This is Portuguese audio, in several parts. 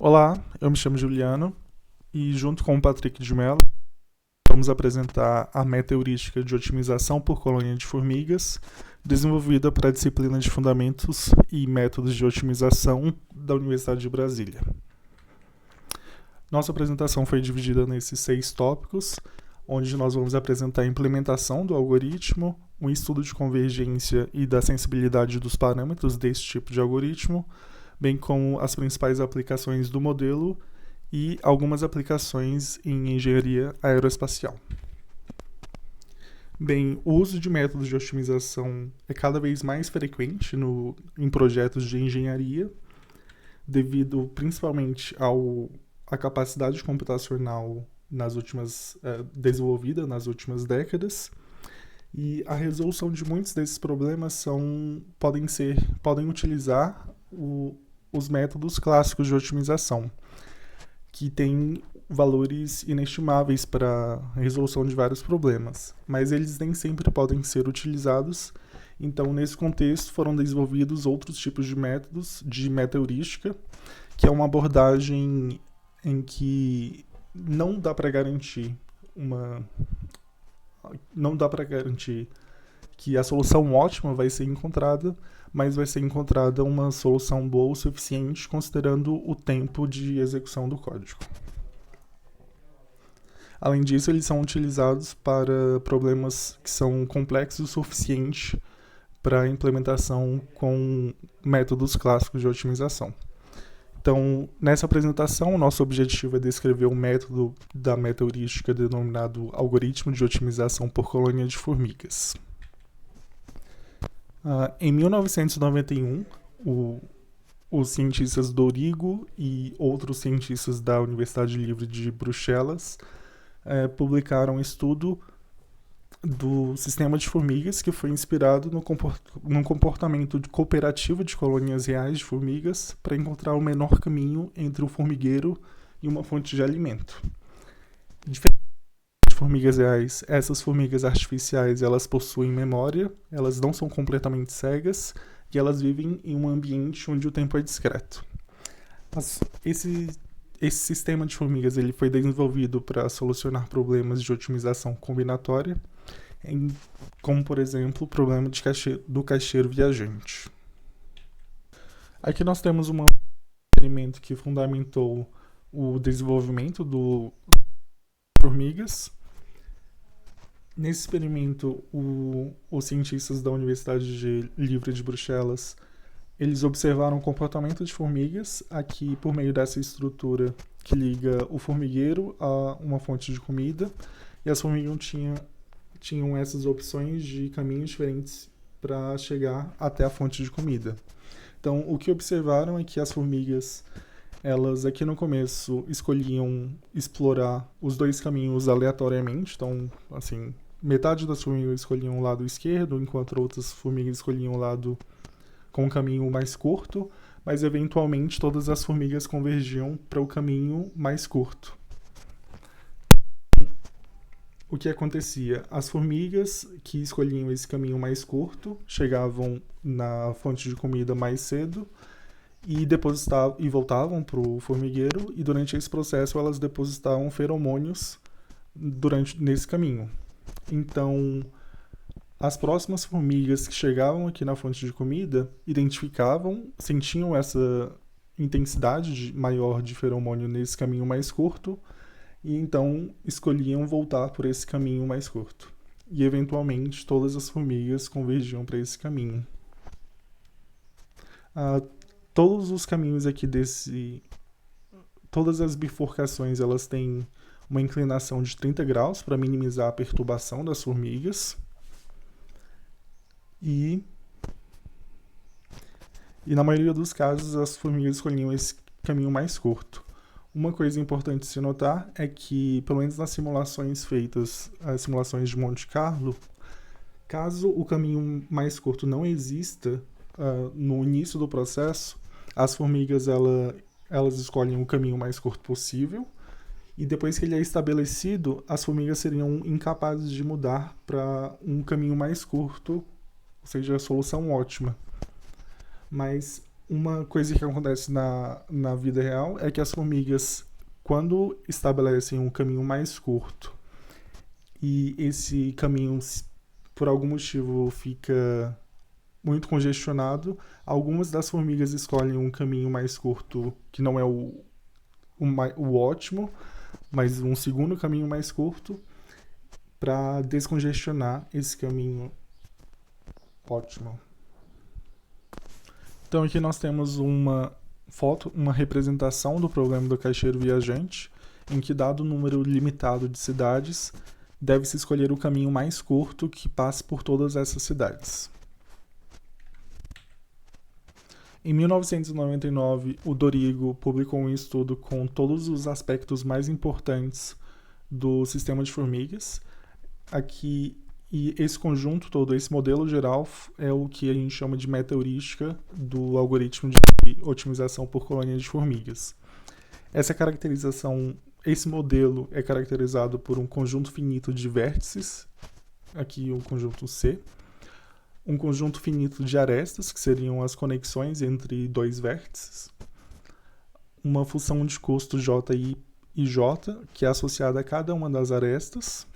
Olá, eu me chamo Juliano e, junto com o Patrick de Mello, vamos apresentar a meta-heurística de otimização por colônia de formigas, desenvolvida para a disciplina de Fundamentos e Métodos de Otimização da Universidade de Brasília. Nossa apresentação foi dividida nesses 6 tópicos, onde nós vamos apresentar a implementação do algoritmo, um estudo de convergência e da sensibilidade dos parâmetros desse tipo de algoritmo, bem como as principais aplicações do modelo e algumas aplicações em engenharia aeroespacial. Bem, o uso de métodos de otimização é cada vez mais frequente em projetos de engenharia, devido principalmente à capacidade computacional desenvolvida nas últimas décadas, e a resolução de muitos desses problemas podem utilizar os métodos clássicos de otimização, que têm valores inestimáveis para a resolução de vários problemas, mas eles nem sempre podem ser utilizados. Então, nesse contexto, foram desenvolvidos outros tipos de métodos de meta-heurística, que é uma abordagem em que não dá para garantir que a solução ótima vai ser encontrada, mas vai ser encontrada uma solução boa o suficiente considerando o tempo de execução do código. Além disso, eles são utilizados para problemas que são complexos o suficiente para implementação com métodos clássicos de otimização. Então, nessa apresentação, o nosso objetivo é descrever o método da meta-heurística denominado algoritmo de otimização por colônia de formigas. Em 1991, os cientistas Dorigo e outros cientistas da Universidade Livre de Bruxelas publicaram um estudo do sistema de formigas que foi inspirado no comportamento cooperativo de colônias reais de formigas para encontrar o menor caminho entre o formigueiro e uma fonte de alimento. Diferente de formigas reais, essas formigas artificiais elas possuem memória, elas não são completamente cegas e elas vivem em um ambiente onde o tempo é discreto. Esse sistema de formigas ele foi desenvolvido para solucionar problemas de otimização combinatória, como, por exemplo, o problema do caixeiro viajante. Aqui nós temos um experimento que fundamentou o desenvolvimento do formigas. Nesse experimento, os cientistas da Universidade Livre de Bruxelas eles observaram o comportamento de formigas aqui por meio dessa estrutura que liga o formigueiro a uma fonte de comida, e as formigas tinham essas opções de caminhos diferentes para chegar até a fonte de comida. Então, o que observaram é que as formigas, elas aqui no começo escolhiam explorar os dois caminhos aleatoriamente. Então, assim, metade das formigas escolhiam o lado esquerdo, enquanto outras formigas escolhiam o lado com o caminho mais curto, mas eventualmente todas as formigas convergiam para o caminho mais curto. O que acontecia? As formigas que escolhiam esse caminho mais curto chegavam na fonte de comida mais cedo e voltavam para o formigueiro, e durante esse processo elas depositavam feromônios nesse caminho. Então, as próximas formigas que chegavam aqui na fonte de comida sentiam essa intensidade maior de feromônio nesse caminho mais curto, e então escolhiam voltar por esse caminho mais curto. E eventualmente todas as formigas convergiam para esse caminho. Todos os caminhos aqui todas as bifurcações elas têm uma inclinação de 30 graus para minimizar a perturbação das formigas. E na maioria dos casos, as formigas escolhiam esse caminho mais curto. Uma coisa importante de se notar é que, pelo menos nas simulações feitas, as simulações de Monte Carlo, caso o caminho mais curto não exista no início do processo, as formigas elas escolhem o caminho mais curto possível, e depois que ele é estabelecido, as formigas seriam incapazes de mudar para um caminho mais curto, ou seja, a solução ótima. Mas uma coisa que acontece na vida real é que as formigas, quando estabelecem um caminho mais curto e esse caminho, por algum motivo, fica muito congestionado, algumas das formigas escolhem um caminho mais curto, que não é o ótimo, mas um segundo caminho mais curto, para descongestionar esse caminho ótimo. Então aqui nós temos uma foto, uma representação do problema do caixeiro viajante, em que, dado o número limitado de cidades, deve-se escolher o caminho mais curto que passe por todas essas cidades. Em 1999, o Dorigo publicou um estudo com todos os aspectos mais importantes do sistema de formigas. Aqui, e esse conjunto todo, esse modelo geral, é o que a gente chama de meta-heurística do algoritmo de otimização por colônia de formigas. Esse modelo é caracterizado por um conjunto finito de vértices, aqui o conjunto C, um conjunto finito de arestas, que seriam as conexões entre dois vértices, uma função de custo Ji e J, que é associada a cada uma das arestas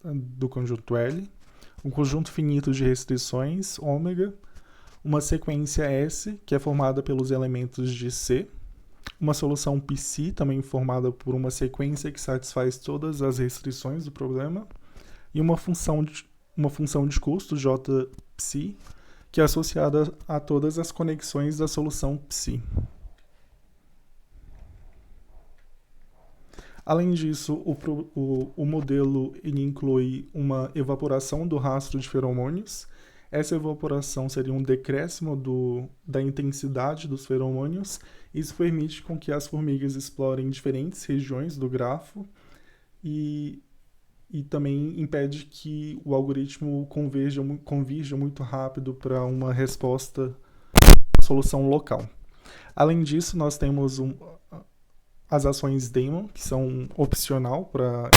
do conjunto L, um conjunto finito de restrições, ômega, uma sequência S, que é formada pelos elementos de C, uma solução psi, também formada por uma sequência que satisfaz todas as restrições do problema, e uma função de custo, Jψ, que é associada a todas as conexões da solução psi. Além disso, o modelo inclui uma evaporação do rastro de feromônios. Essa evaporação seria um decréscimo da intensidade dos feromônios. Isso permite com que as formigas explorem diferentes regiões do grafo e também impede que o algoritmo convirja muito rápido para uma resposta, solução local. Além disso, nós temos as ações daemon, que são opcional para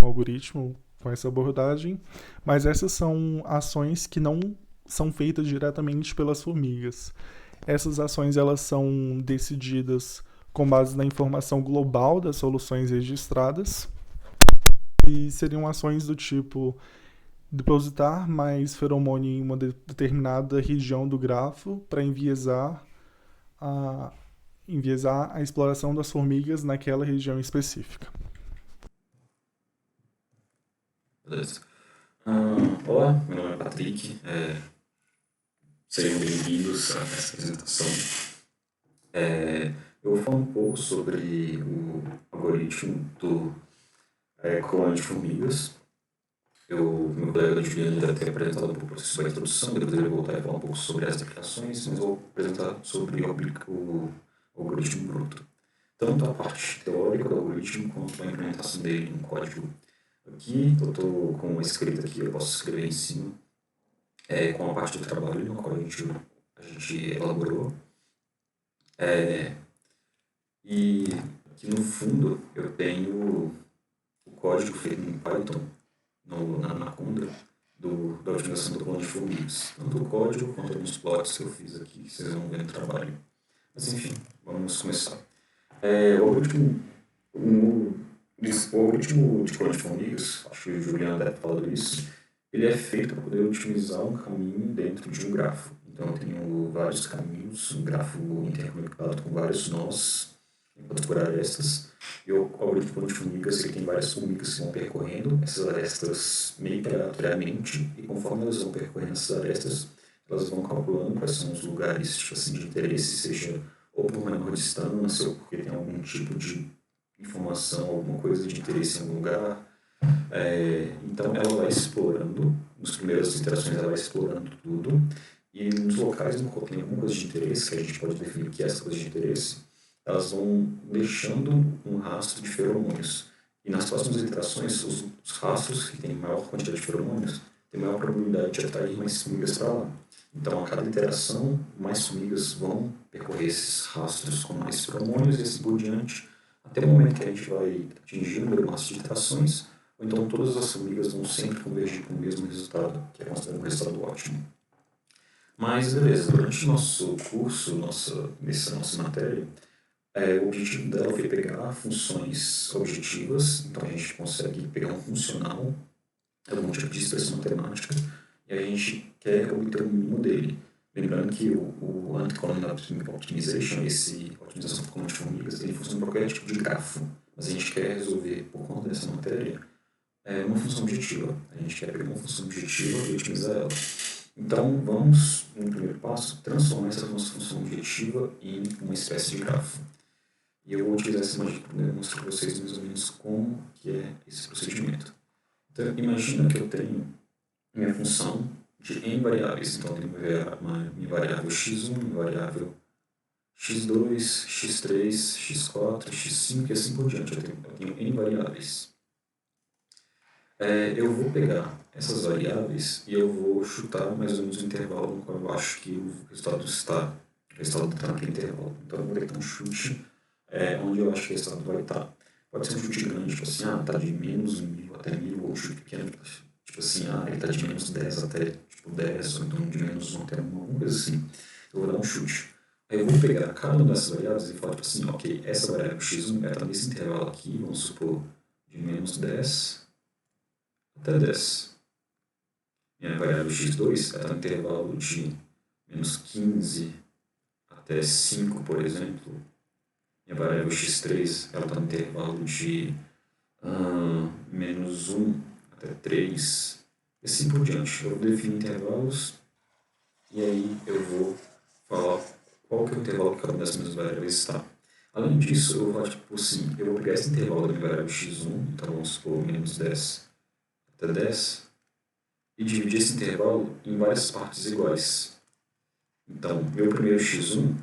o algoritmo com essa abordagem, mas essas são ações que não são feitas diretamente pelas formigas. Essas ações elas são decididas com base na informação global das soluções registradas e seriam ações do tipo depositar mais feromônio em uma determinada região do grafo para enviesar a exploração das formigas naquela região específica. Beleza. Olá, meu nome é Patrick. Sejam bem-vindos a essa apresentação. Eu vou falar um pouco sobre o algoritmo do colônia de formigas. Meu colega Juliano deve ter apresentado um pouco sobre a introdução, depois ele voltar e falar um pouco sobre as aplicações, mas eu vou apresentar sobre o algoritmo bruto. Tanto a parte teórica do algoritmo quanto a implementação dele no código. Aqui eu estou com uma escrita aqui, eu posso escrever em cima, com a parte do trabalho no qual a gente elaborou. E aqui no fundo eu tenho o código feito em Python, na Anaconda, da otimização do colônia de formigas. Tanto o código quanto alguns plots que eu fiz aqui, que vocês vão ver no trabalho. Mas enfim, vamos começar. O algoritmo de colônia de formigas, acho que o Juliano deve ter falado isso, ele é feito para poder otimizar um caminho dentro de um grafo. Então eu tenho vários caminhos, um grafo interconectado com vários nós, enquanto por arestas, e o algoritmo de colônia de formigas ele tem várias formigas que vão percorrendo essas arestas meio que aleatoriamente, e conforme elas vão percorrendo essas arestas, elas vão calculando quais são os lugares tipo assim, de interesse, seja ou por menor distância, ou porque tem algum tipo de informação, alguma coisa de interesse em algum lugar. Então ela vai explorando, nas primeiras iterações ela vai explorando tudo, e nos locais no qual tem alguma coisa de interesse, que a gente pode definir o que é essa coisa de interesse, elas vão deixando um rastro de feromônios. E nas próximas iterações, os rastros que têm maior quantidade de feromônios têm maior probabilidade de atrair mais formigas para lá. Então, a cada iteração, mais formigas vão percorrer esses rastros com mais feromônios e assim por diante, até o momento que a gente vai atingir o número máximo de iterações, ou então todas as formigas vão sempre convergir com o mesmo resultado, que é considerado um resultado ótimo. Mas, beleza, durante o nosso curso, nossa matéria, o objetivo dela foi pegar funções objetivas, então a gente consegue pegar um funcional, algum tipo de expressão matemática, e a gente quer obter o mínimo dele. Lembrando que o Anti-Collinear Optimization, esse otimização por conta de formigas, ele funciona para qualquer tipo de grafo, mas a gente quer resolver, por conta dessa matéria, uma função objetiva. A gente quer pegar uma função objetiva e otimizar ela. Então, vamos, no primeiro passo, transformar essa nossa função objetiva em uma espécie de grafo. E eu vou utilizar essa imagem para mostrar para vocês mais ou menos como que é esse procedimento. Então, imagina que eu tenho minha função de n variáveis. Então, eu tenho minha variável x1, minha variável x2, x3, x4, x5 e assim por diante. Eu tenho n variáveis. Eu vou pegar essas variáveis e eu vou chutar mais ou menos o intervalo no qual eu acho que o resultado está. O resultado está naquele intervalo. Então, eu vou ter um chute onde eu acho que o resultado vai estar. Pode ser um chute grande, tipo assim, está de menos 1.000 até 1.000, ou um chute pequeno, tipo assim, ele está de menos 10 até tipo 10, ou então de menos 1 até 1, alguma coisa assim. Eu vou dar um chute. Aí eu vou pegar cada uma dessas variáveis e falar, tipo assim, ok, essa variável x1 vai estar nesse intervalo aqui, vamos supor, de menos 10 até 10. Minha variável x2 está no intervalo de menos 15 até 5, por exemplo. Minha variável x3 está no intervalo de menos 1 até 3, e assim por diante. Eu vou definir intervalos e aí eu vou falar qual que é o intervalo que cada uma dessas minhas variáveis está. Além disso, eu vou falar, tipo assim, eu vou pegar esse intervalo da minha variável x1, então vamos supor menos 10 até 10, e dividir esse intervalo em várias partes iguais. Então, meu primeiro x1,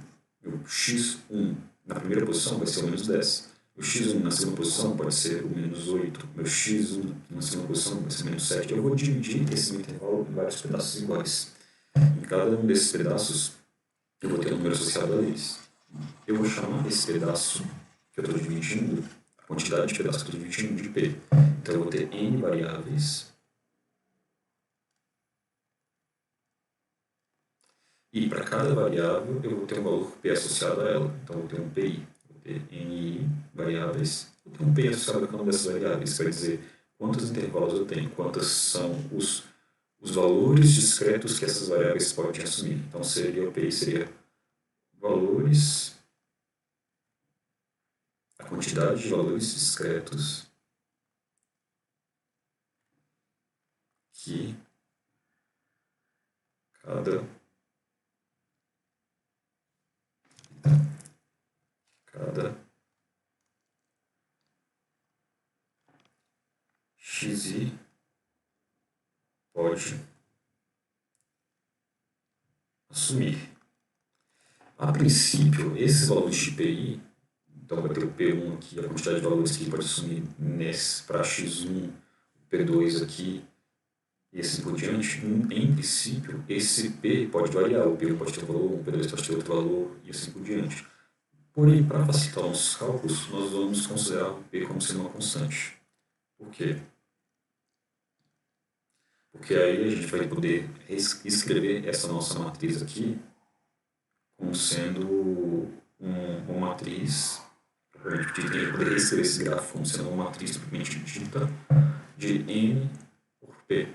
meu x1 na primeira posição vai ser o menos 10. O x1 na segunda posição pode ser o menos 8. Meu x1 na segunda posição vai ser o menos 7. Eu vou dividir esse intervalo em vários pedaços iguais. Em cada um desses pedaços, eu vou ter um número associado a eles. Eu vou chamar esse pedaço que eu estou dividindo, a quantidade de pedaços que eu estou dividindo, de p. Então, eu vou ter n variáveis. E para cada variável eu vou ter um valor p associado a ela. Então eu vou ter um pi, vou ter ni variáveis, vou ter um pi associado a cada uma dessas variáveis. Isso vai dizer quantos intervalos eu tenho, quantos são os valores discretos que essas variáveis podem assumir. Então o pi seria valores, a quantidade de valores discretos que cada xi pode assumir. A princípio, esses valores de PI, então vai ter o P1 aqui, a quantidade de valores que ele pode assumir para x1, o P2 aqui, e assim por diante. Em princípio, esse P pode variar, o P1 pode ter um valor, o P2 pode ter outro valor, e assim por diante. Porém, para facilitar nossos cálculos, nós vamos considerar o P como sendo uma constante. Por quê? Porque aí a gente vai poder escrever essa nossa matriz aqui como sendo uma matriz, propriamente dita, a gente poderia escrever esse gráfico como sendo uma matriz propriamente dita de n por p.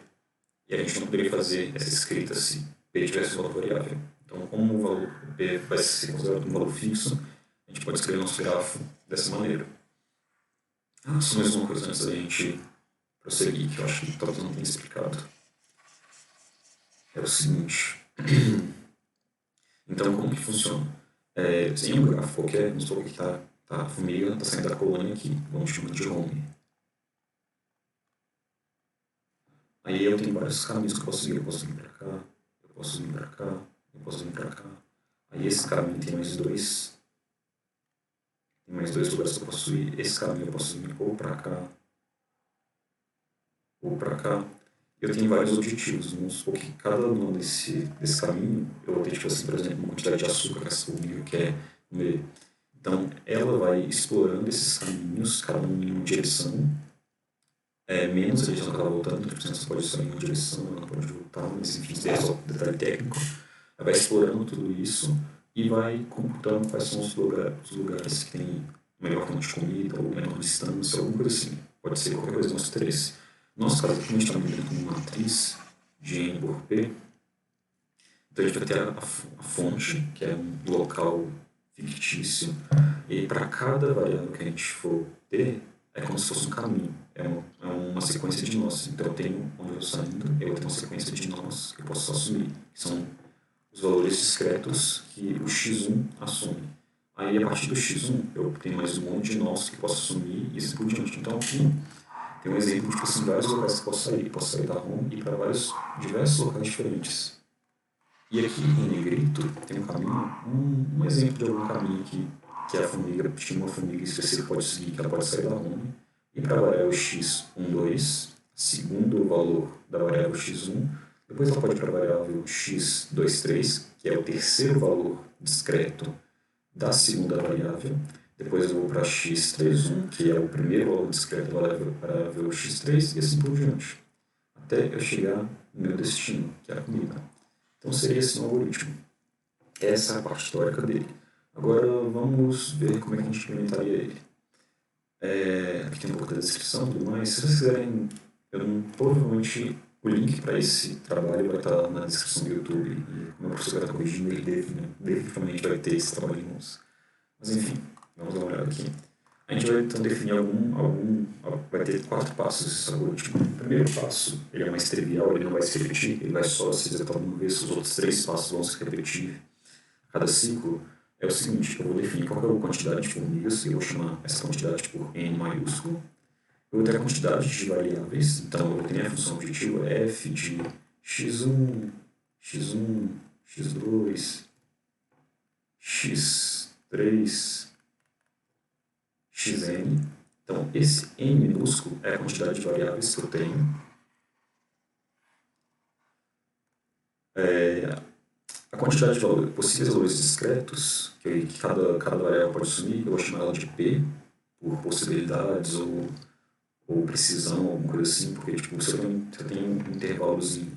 E a gente não poderia fazer essa escrita se p tivesse um valor variável. Então, como o valor p vai ser considerado um valor fixo, a gente pode escrever nosso grafo dessa maneira. Só mais uma coisa antes da gente prosseguir, que eu acho que talvez não tenha explicado. É o seguinte. Então, como que funciona? Em um grafo qualquer, vamos supor que a formiga está saindo da colônia aqui, vamos chamar de home. Aí eu tenho vários caminhos que eu posso seguir. Eu posso vir para cá, eu posso vir para cá, eu posso vir para cá. Aí esse caminho tem mais dois. Tem mais dois lugares que eu posso ir. Esse caminho eu posso vir ou para cá, ou para cá. Eu tenho vários objetivos. Vamos supor que cada um desse caminho, eu vou ter, tipo assim, por exemplo, uma quantidade de açúcar que essa formiga quer comer. Então, ela vai explorando esses caminhos, cada um em uma direção, menos a direção que ela está voltando. Então, você pode ir só em uma direção, ela pode voltar, mas enfim, isso é só detalhe técnico. Ela vai explorando tudo isso e vai computando quais são os lugares que tem melhor fonte de comida ou menor distância, alguma coisa assim. Pode ser qualquer coisa do nosso interesse. No nosso caso, como a gente está medindo com uma matriz de N por P, então a gente vai ter a fonte, que é um local fictício, e para cada variável que a gente for ter, é como se fosse um caminho, é uma sequência de nós. Então eu tenho onde eu estou saindo, eu vou ter uma sequência de nós que eu posso assumir, que são os valores discretos que o x1 assume. Aí a partir do x1 eu tenho mais um monte de nós que posso assumir e assim por diante. Então aqui tem um exemplo de assim, vários locais que posso sair. Posso sair da home e ir para vários diversos locais diferentes. E aqui em negrito tem um caminho, um exemplo de algum caminho que a formiga, tinha uma formiga específica pode seguir, que ela pode sair da home e para a variável x12, segundo o valor da variável x1, depois ela pode ir para a variável x23, que é o terceiro valor discreto da segunda variável, depois eu vou para x31, que é o primeiro valor discreto da variável x3 e assim por diante, até eu chegar no meu destino, que é a comida. Então seria esse um algoritmo. Essa é a parte teórica dele. Agora vamos ver como é que a gente implementaria ele. Aqui tem um pouco da descrição e tudo mais. Se vocês quiserem, provavelmente o link para esse trabalho vai estar na descrição do YouTube. E como o meu professor está corrigindo, ele definitivamente vai ter esse trabalho em mãos. Mas enfim, vamos dar uma olhada aqui. A gente vai então definir vai ter 4 passos esse algoritmo. O primeiro passo, ele é mais trivial, ele não vai se repetir, ele vai só se executar uma vez, os outros 3 passos vão se repetir a cada ciclo. É o seguinte, eu vou definir qual é a quantidade de formigas, eu vou chamar essa quantidade por N maiúsculo. Eu vou ter a quantidade de variáveis, então eu vou ter minha função objetiva f de x1, x1, x2, x3, xn. Então, esse n minúsculo é a quantidade de variáveis que eu tenho. A quantidade de possíveis valores discretos que cada variável pode assumir, eu vou chamar ela de P, por possibilidades ou precisão, alguma coisa assim, porque tipo, se eu tenho um intervalozinho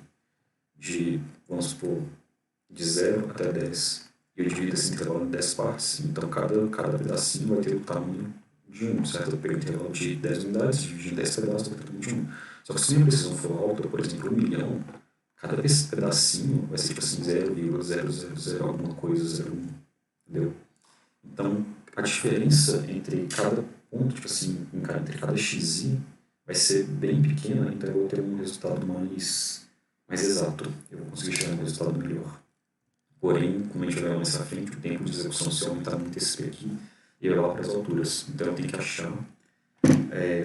de, vamos supor, de 0 até 10, e eu divido esse intervalo em 10 partes, então cada pedacinho vai ter o tamanho de 1, certo? Eu pego um intervalo de 10 unidades, divido em 10 pedaços, vai ter o tamanho de 1. Só que se minha precisão for alta, por exemplo, 1 milhão, cada pedacinho vai ser tipo assim 0,000 alguma coisa, 0,1, entendeu? Então, a diferença entre cada ponto, tipo assim, entre cada xi, vai ser bem pequena, então eu vou ter um resultado mais exato. Eu vou conseguir chegar a um resultado melhor. Porém, como a gente vai ver mais à frente, o tempo de execução, se eu aumentar muito esse P aqui, ele vai lá para as alturas. Então eu tenho que achar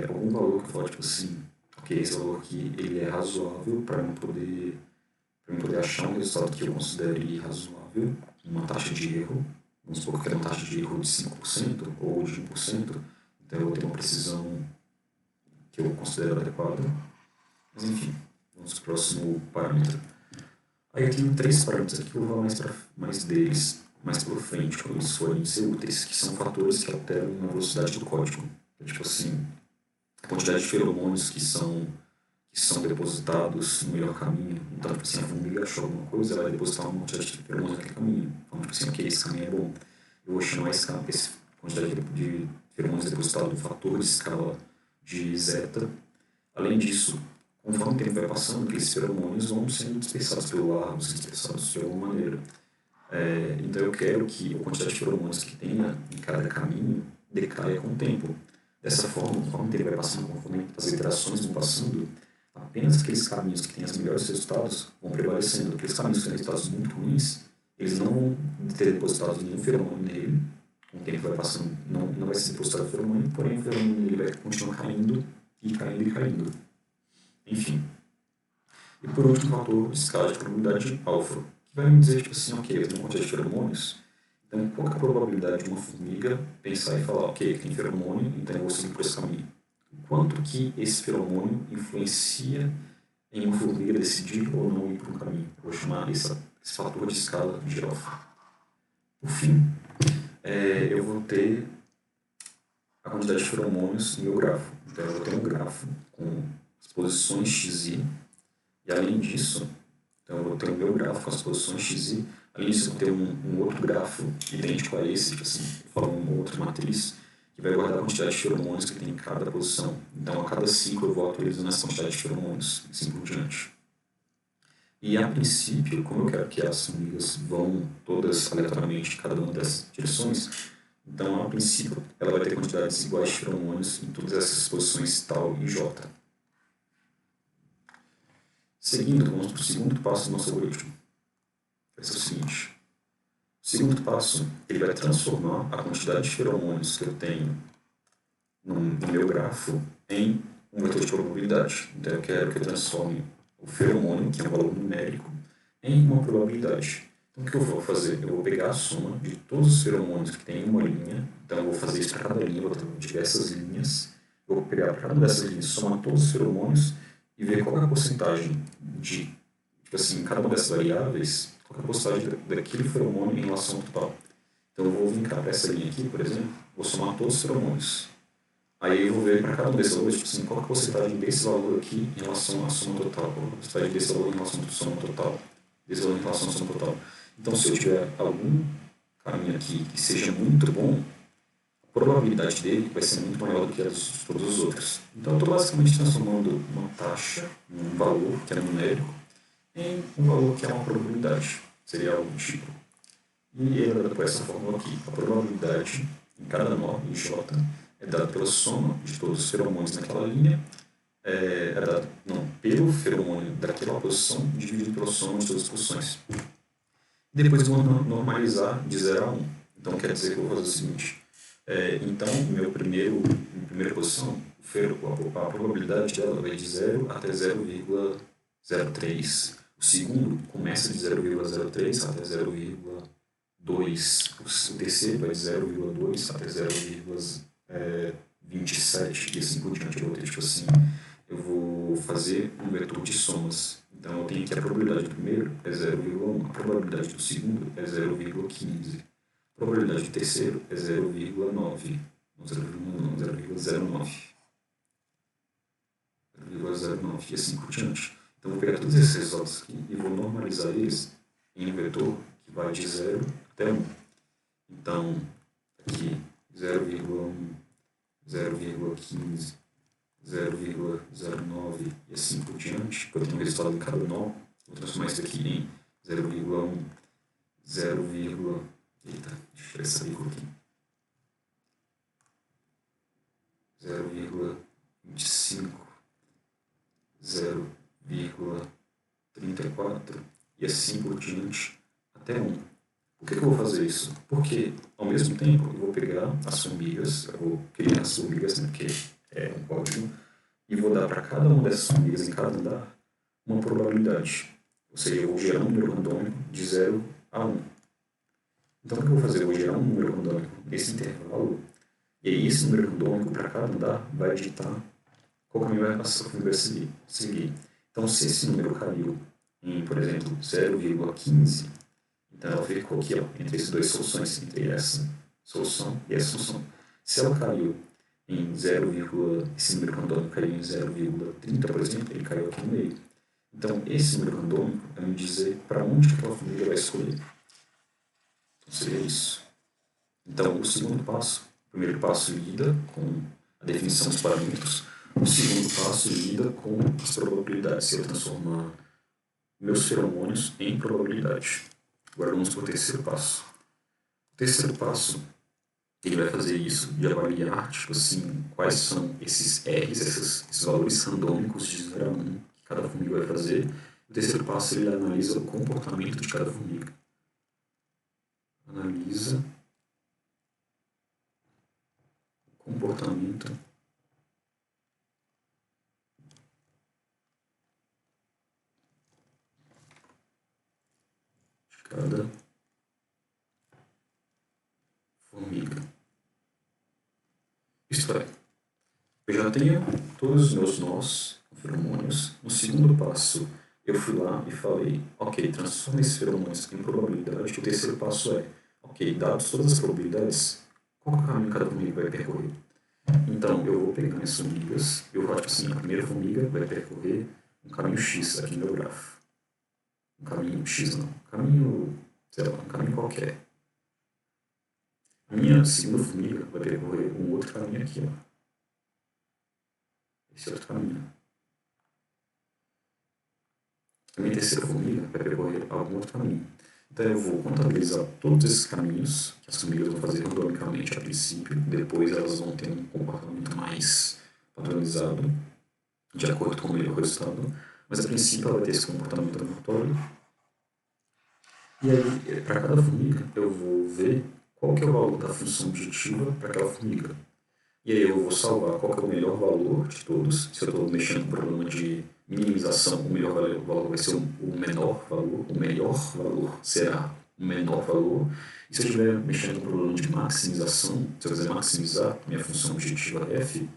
algum valor que eu falo, tipo assim, ok, esse valor aqui ele é razoável para eu poder achar um resultado que eu considere razoável, uma taxa de erro. Vamos supor que eu quero uma taxa de erro de 5% ou de 1%, então eu vou ter uma precisão que eu considero adequada. Mas enfim, vamos para o próximo parâmetro. Aí eu tenho 3 parâmetros aqui que eu vou falar mais deles mais para frente, quando eles forem ser úteis, que são fatores que alteram a velocidade do código. Então, tipo assim, a quantidade de feromônios que são depositados no melhor caminho. Então, tipo assim, a formiga achou alguma coisa, ela vai depositar uma quantidade de feromônios naquele caminho. Então, tipo assim, ok, esse caminho é bom. Eu vou chamar essa quantidade de feromônios depositado do fator de escala de zeta. Além disso, conforme o tempo vai passando, aqueles feromônios vão sendo dispersados pelo ar, vão sendo dispersados de alguma maneira. Então eu quero que a quantidade de feromônios que tenha em cada caminho decaia com o tempo. Dessa forma, conforme o tempo vai passando, conforme as iterações vão passando, apenas aqueles caminhos que têm os melhores resultados vão prevalecendo. Aqueles caminhos que têm resultados muito ruins, eles não vão ter depositado nenhum feromônio nele. Com o tempo vai passando, não vai ser depositado feromônio, porém o feromônio nele vai continuar caindo e caindo e caindo. Enfim. E por último, o fator de escala de probabilidade alfa, que vai me dizer, tipo assim, ok, eu tenho uma quantidade de feromônios, então qual é a probabilidade de uma formiga pensar e falar, ok, tem feromônio, então eu vou seguir por esse caminho. Quanto que esse feromônio influencia em uma formiga decidir ou não ir por um caminho? Eu vou chamar esse fator de escala de alfa. Por fim, eu vou ter a quantidade de feromônios no meu grafo. Então eu vou ter um grafo com as posições xi, e além disso, então eu vou ter o meu gráfico com as posições xi Além disso, eu vou ter um outro grafo idêntico a esse, tipo assim, uma outra matriz, que vai guardar a quantidade de feromônios que tem em cada posição. Então, a cada ciclo eu vou atualizando essa quantidade de feromônios, assim por diante. E a princípio, como eu quero que as formigas vão todas aleatoriamente em cada uma dessas direções, então a princípio ela vai ter quantidades iguais de feromônios em todas essas posições tal e j. Seguindo, vamos para o segundo passo do nosso algoritmo. Vai ser o seguinte. O segundo passo, ele vai transformar a quantidade de feromônios que eu tenho no meu grafo em um vetor de probabilidade. Então eu quero que eu transforme o feromônio, que é um valor numérico, em uma probabilidade. Então o que eu vou fazer? Eu vou pegar a soma de todos os feromônios que tem em uma linha. Então eu vou fazer isso para cada linha, vou ter diversas linhas. Eu vou pegar para cada uma dessas linhas, somar todos os feromônios e ver qual é a porcentagem de, tipo assim, cada uma dessas variáveis, qual é a porcentagem daquele feromônio em relação ao total. Então eu vou vincar para essa linha aqui, por exemplo, vou somar todos os feromônios. Aí eu vou ver para cada um desses valores, tipo assim, qual é a porcentagem desse valor aqui em relação à soma total, qual é a porcentagem desse valor em relação à soma total, desse valor em relação à soma total. Então, se eu tiver algum caminho aqui que seja muito bom, a probabilidade dele vai ser muito maior do que a de todos os outros. Então, eu estou basicamente transformando uma taxa, um valor que é numérico, em um valor que é uma probabilidade. Seria algo do tipo. E ele é dado por essa fórmula aqui. A probabilidade em cada nó, em J, é dada pela soma de todos os feromônios naquela linha, pelo feromônio daquela posição, dividido pela soma de todas as posições. Depois eu vou normalizar de 0 a 1. Então quer dizer que eu vou fazer o seguinte. Então, minha primeira posição, a probabilidade dela vai de 0 até 0,03. O segundo começa de 0,03 até 0,2. O terceiro vai de 0,2 até 0,27 e assim por diante. Eu vou ter, tipo assim, eu vou fazer um vetor de somas. Então eu tenho aqui a probabilidade do primeiro é 0,1, a probabilidade do segundo é 0,15, a probabilidade do terceiro é 0,9, não 0,09, 0,09 e assim por diante. Então eu vou pegar todos esses resultados aqui e vou normalizar eles em um vetor que vai de 0 até 1. Então, aqui 0,1, 0,15, 0,09 e assim por diante, porque eu tenho o resultado de cada nó. Vou transformar isso aqui em 0,1, 0, eita, deixa eu tirar essa vírgula aqui. 0,25, 0,34 e assim por diante até 1. Por que eu vou fazer isso? Porque, ao mesmo tempo, eu vou pegar as formigas, eu vou criar as formigas, né, porque é um código, e vou dar para cada uma dessas formigas em cada andar uma probabilidade. Ou seja, eu vou gerar um número randômico de 0 a 1. Então, o que eu vou fazer? Eu vou gerar um número randômico nesse intervalo, e aí esse número randômico para cada andar vai ditar qual caminho essa formiga vai seguir. Então, se esse número caiu em, por exemplo, 0,15, então ela ficou aqui, ó, entre essas duas soluções, entre essa solução e essa solução. Se ela caiu em 0, esse número randômico caiu em 0,30, por exemplo, ele caiu aqui no meio. Então, esse número randômico vai me dizer para onde aquela formiga vai escolher. Então, seria isso. Então, o segundo passo, o primeiro passo lida com a definição dos parâmetros, o segundo passo lida com as probabilidades, se eu transformar meus feromônios em probabilidade. Agora vamos para o terceiro passo. O terceiro passo, ele vai fazer isso de avaliar, tipo assim, quais são esses R's, esses valores randômicos de 0 a 1 que cada formiga vai fazer. O terceiro passo, ele analisa o comportamento de cada formiga. Analisa o comportamento de cada formiga. Isto é, eu já tenho todos os meus nós com feromônios. No segundo passo, eu fui lá e falei, ok, transforma esses feromônios em probabilidade. O terceiro passo é, ok, dados todas as probabilidades, qual é o caminho que cada formiga vai percorrer? Então, eu vou pegar minhas formigas, eu vou, tipo assim, a primeira formiga vai percorrer um caminho X aqui no meu grafo. Um caminho X não, caminho sei lá, um caminho qualquer. A minha segunda formiga vai percorrer um outro caminho aqui, ó. Esse outro caminho. A minha terceira formiga vai percorrer algum outro caminho. Então eu vou contabilizar todos esses caminhos que as formigas vão fazer randomicamente a princípio, depois elas vão ter um comportamento mais padronizado, de acordo com o melhor resultado, mas a princípio ela vai ter esse comportamento aleatório. E aí, para cada formiga, eu vou ver qual que é o valor da função objetiva para aquela formiga. E aí eu vou salvar qual que é o melhor valor de todos. Se eu estou mexendo com o problema de minimização, o melhor valor vai ser o menor valor, o melhor valor será o menor valor. E se eu estiver mexendo com o problema de maximização, se eu quiser maximizar minha função objetiva f,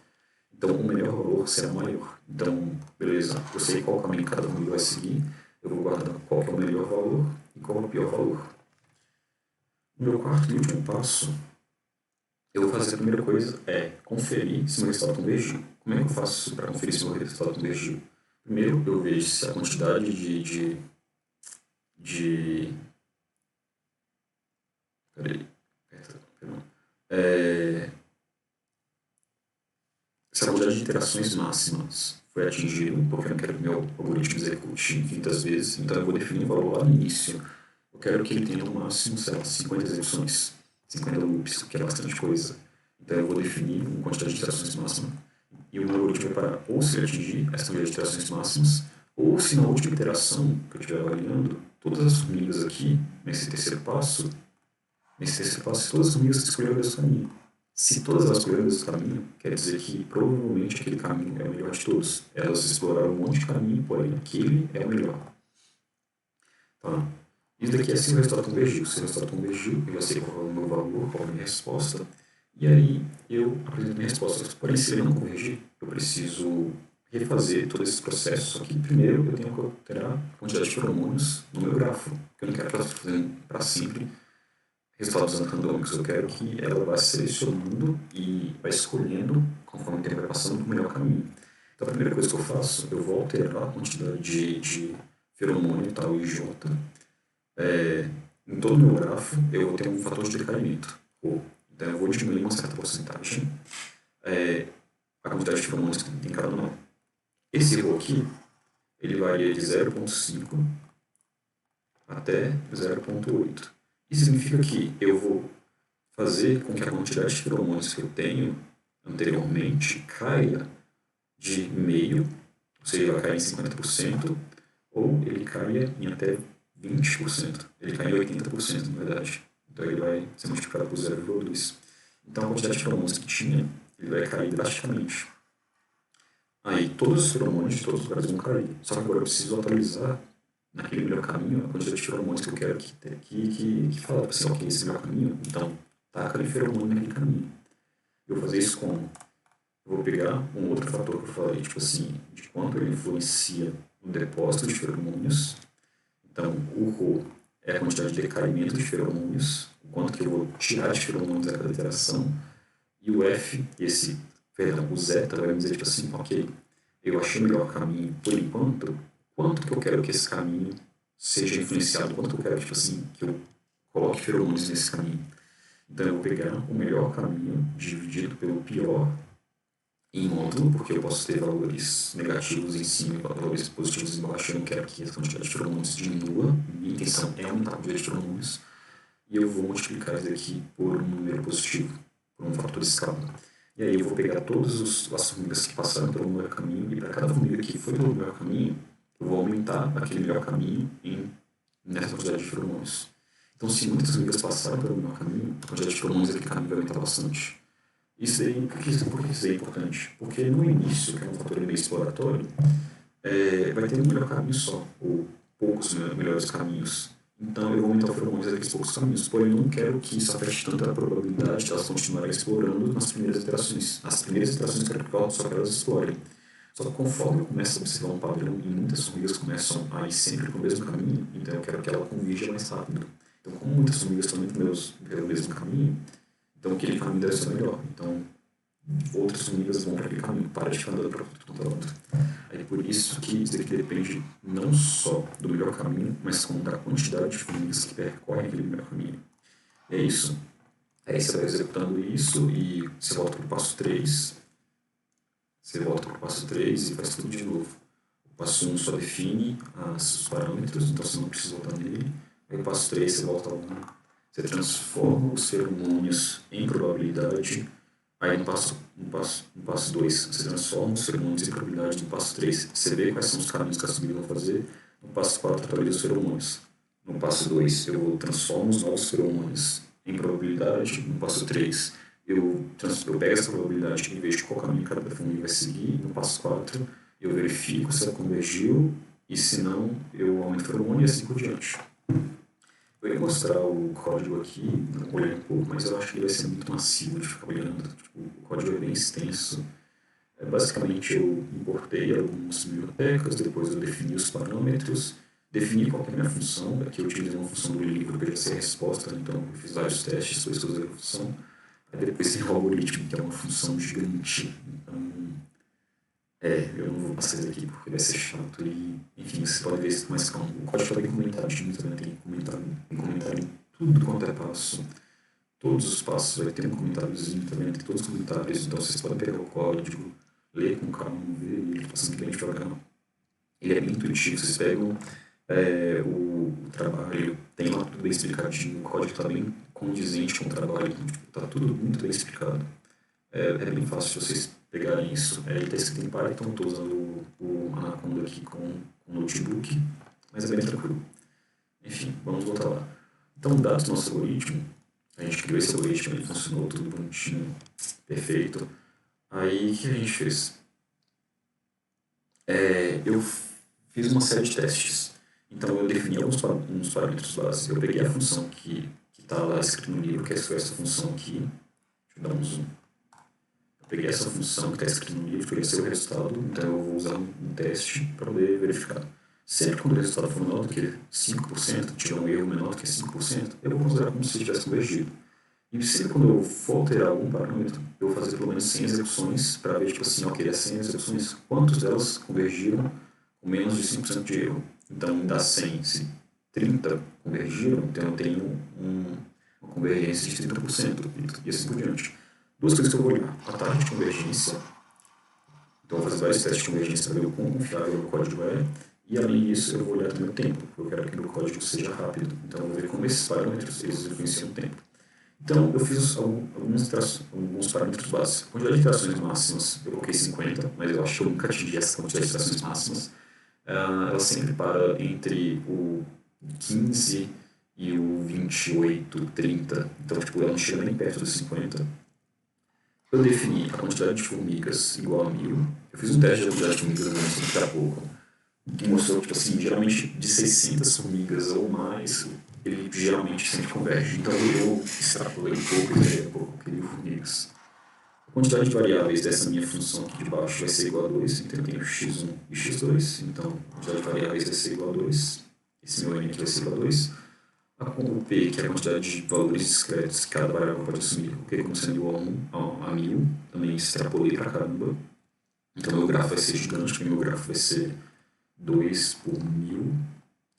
então o melhor valor será maior. Então, beleza, eu sei qual caminho cada formiga vai seguir, eu vou guardar qual que é o melhor valor e qual é o pior valor. No meu quarto e último passo, eu vou fazer a primeira coisa é conferir se meu resultado convergiu. Como é que eu faço isso para conferir se meu resultado convergiu? Primeiro, eu vejo se a quantidade peraí, perdão. Se a quantidade de interações máximas foi atingida, porque eu não quero que meu algoritmo execute infinitas vezes, então eu vou definir um valor lá no início. Eu quero que ele tenha no máximo, sei lá, 50 execuções, 50 loops, que é bastante coisa. Então eu vou definir uma quantidade de iterações máxima e o meu algoritmo vai parar ou se ele atingir essa quantidade de iterações máximas, ou se na última iteração que eu estiver avaliando, todas as formigas aqui, nesse terceiro passo, todas as formigas escolheram esse caminho. Se todas elas escolheram esse caminho, quer dizer que provavelmente aquele caminho é o melhor de todos. Elas exploraram um monte de caminho, porém aquele é o melhor. Tá? Isso daqui é se o resultado convergiu. Se o resultado convergiu, eu já sei qual é o meu valor, qual é a minha resposta, e aí eu apresento minha resposta. Porém, se ele não convergir, eu preciso refazer todo esse processo. Só que primeiro eu tenho que alterar a quantidade de feromônios no meu grafo, porque eu não quero que ela fique fazendo para sempre resultados randômicos. Eu quero que ela vá selecionando e vá escolhendo, conforme o tempo vai passando, o melhor caminho. Então a primeira coisa que eu faço, eu vou alterar a quantidade de feromônio tal e J. Em todo o meu grafo, eu vou ter um fator de decaimento. Então eu vou diminuir uma certa porcentagem a quantidade de feromônios que tem em cada nó. Esse ρ aqui, ele varia de 0,5 até 0,8. Isso significa que eu vou fazer com que a quantidade de feromônios que eu tenho anteriormente caia de meio, ou seja, vai cair em 50%, ou ele caia em até 20%. Ele cai em 80%, na verdade. Então ele vai ser multiplicado por 0,2. Então a quantidade de feromônios que tinha, ele vai cair drasticamente. Aí todos os feromônios de todos os lugares vão cair. Só que agora eu preciso atualizar naquele melhor caminho a quantidade de feromônios que eu quero que fala assim, ok, esse é o melhor caminho, então taca de feromônio naquele caminho. Eu vou fazer isso como? Eu vou pegar um outro fator que eu falei, tipo assim, de quanto ele influencia no depósito de feromônios. Então, o ρ é a quantidade de decaimento de feromônios, o quanto que eu vou tirar de feromônios a cada interação, e o f, o zeta vai me dizer, tipo assim, ok, eu achei o melhor caminho por enquanto, quanto que eu quero que esse caminho seja influenciado, quanto que eu quero, tipo assim, que eu coloque feromônios nesse caminho. Então eu vou pegar o melhor caminho dividido pelo pior em módulo, porque eu posso ter valores negativos em cima e valores positivos embaixo. Eu não quero que a quantidade de feromônios diminua. Minha intenção é aumentar a quantidade de feromônios. E eu vou multiplicar isso aqui por um número positivo, por um fator de escala. E aí eu vou pegar todas as formigas que passaram pelo melhor caminho, e para cada formiga que foi pelo melhor caminho, eu vou aumentar aquele melhor caminho nessa quantidade de feromônios. Então, se muitas formigas passaram pelo melhor caminho, a quantidade de feromônios daquele caminho vai aumentar bastante. Isso daí, por que isso é importante? Porque no início, que é um fator meio exploratório, vai ter um melhor caminho só, ou poucos melhores caminhos. Então eu vou aumentar o feromônios daqueles poucos caminhos, porém eu não quero que isso afete tanto a probabilidade de elas continuarem explorando nas primeiras iterações. As primeiras iterações eu quero só que elas explorem. Só que conforme eu começo a observar um padrão e muitas formigas começam a ir sempre pelo mesmo caminho, então eu quero que ela convirja mais rápido. Então, como muitas formigas estão indo pelo mesmo caminho, então aquele caminho deve ser melhor. Então outras formigas vão para aquele caminho, para de ficar andando para tudo quanto é lado. É por isso que isso aqui depende não só do melhor caminho, mas como da quantidade de formigas que percorrem aquele melhor caminho. E é isso. Aí você vai executando isso e você volta para o passo 3. Você volta para o passo 3 e faz tudo de novo. O passo 1 só define os parâmetros, então você não precisa voltar nele. Aí o passo 3 você volta lá, você transforma os feromônios em probabilidade. Aí no passo 2 você transforma os feromônios em probabilidade. No passo 3 você vê quais são os caminhos que as formigas vão fazer. No passo 4 atualiza os feromônios. No passo 2 eu transformo os novos feromônios em probabilidade. No passo 3 eu pego essa probabilidade e vejo qual caminho cada formiga vai seguir. No passo 4 eu verifico se ela convergiu e se não eu aumento o feromônio e assim por diante. Eu ia mostrar o código aqui, olhei um pouco, mas eu acho que ele vai ser muito massivo de ficar olhando. Tipo, o código é bem extenso. Basicamente, eu importei algumas bibliotecas, depois eu defini os parâmetros, defini qual é a minha função. Aqui eu utilizei uma função do livro que já sei a resposta, então eu fiz vários testes, depois eu usei a função. Aí depois tem o algoritmo, que é uma função gigante. Então, eu não vou passar isso aqui porque vai ser chato e, enfim, você pode ver isso com mais calma. O código está bem comentadinho também, tem comentário em tudo quanto é passo. Todos os passos vai ter um comentáriozinho também, tem todos os comentários, então vocês podem pegar o código, ler com calma, ver ele passando bem devagar. Ele é bem intuitivo, vocês pegam o trabalho, tem lá tudo bem explicadinho, o código está bem condizente com o trabalho, então está tudo muito bem explicado. É bem fácil de vocês pegarem isso. Ele está escrito em Python, estou usando o Anaconda aqui com o notebook, mas é bem tranquilo. Enfim, vamos voltar lá. Então, dados do nosso algoritmo, a gente criou esse algoritmo, ele funcionou tudo bonitinho, perfeito. Aí, o que a gente fez? Eu fiz uma série de testes. Então, eu defini alguns parâmetros básicos. Eu peguei a função que está lá escrito no livro, que é essa função aqui. Deixa eu dar um zoom. Eu peguei essa função que está escrita no livro, que vai ser o resultado, então eu vou usar um teste para poder verificar. Sempre quando o resultado for menor do que 5%, tiver um erro menor do que 5%, eu vou considerar como se tivesse convergido. E sempre quando eu for alterar algum parâmetro, eu vou fazer pelo menos 100 execuções para ver, tipo assim, ok, as 100 execuções, quantas delas convergiram com menos de 5% de erro. Então, das 100, se 30 convergiram, então eu tenho uma convergência de 30% e assim por diante. Duas coisas que eu vou olhar: a taxa de convergência. Então, eu vou fazer vários testes de convergência para ver o quão confiável o código é. E, além disso, eu vou olhar também o tempo, porque eu quero que o meu código seja rápido. Então, eu vou ver como esses parâmetros eles influenciam o tempo. Então, eu fiz alguns parâmetros básicos. A quantidade de iterações máximas, eu coloquei 50, mas eu acho que eu nunca atingi essa quantidade de iterações máximas. Ela sempre para entre o 15 e o 28, 30. Então, tipo, ela não chega nem perto dos 50. Eu defini a quantidade de formigas igual a 1000. Eu fiz um teste de quantidade de formigas há muito pouco, que mostrou, tipo assim, geralmente de 600 formigas ou mais, ele geralmente sempre converge. Então eu extrapolei um pouco e criei um pouco, criei formigas. A quantidade de variáveis dessa minha função aqui de baixo vai ser igual a 2, então eu tenho x1 e x2, então a quantidade de variáveis vai ser igual a 2. Esse meu n aqui vai ser igual a 2. O P, que é a quantidade de valores discretos que cada variável pode assumir, o P como sendo igual a 1000, também extrapolei pra caramba. Então meu grafo vai ser gigante, porque meu grafo vai ser 2 por 1000.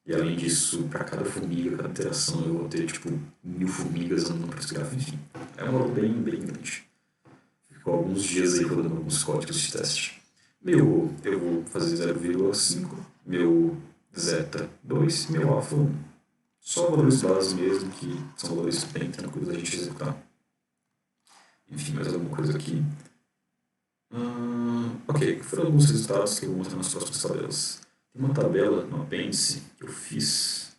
E além disso, para cada formiga, cada interação, eu vou ter tipo 1000 formigas andando para esse grafo, enfim. É um valor bem grande. Ficou alguns dias aí rodando alguns códigos de teste. Meu, eu vou fazer 0,5, meu zeta 2, meu alfa 1. Só valores básicos mesmo, que são valores bem tranquilos da gente executar. Enfim, mais alguma coisa aqui? Ok, foram alguns resultados que eu vou mostrar nas próximas tabelas. Tem uma tabela no apêndice que eu fiz.